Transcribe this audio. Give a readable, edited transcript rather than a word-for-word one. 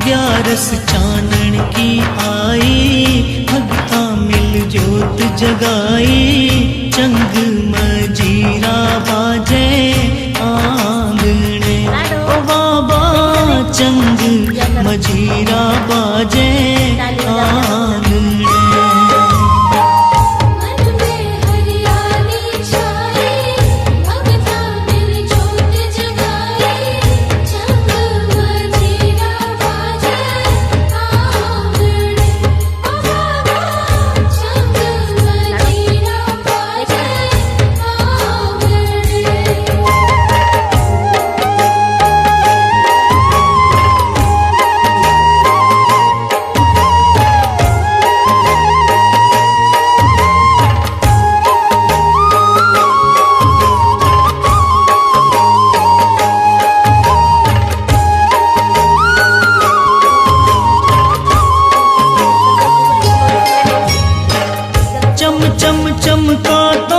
ग्यारस चानन की आई, भगता मिल जोत जगाई। चंग मजीरा बाजे आंगणे, ओ बाबा चंग मजीरा बाजे आंगणे। चमका तो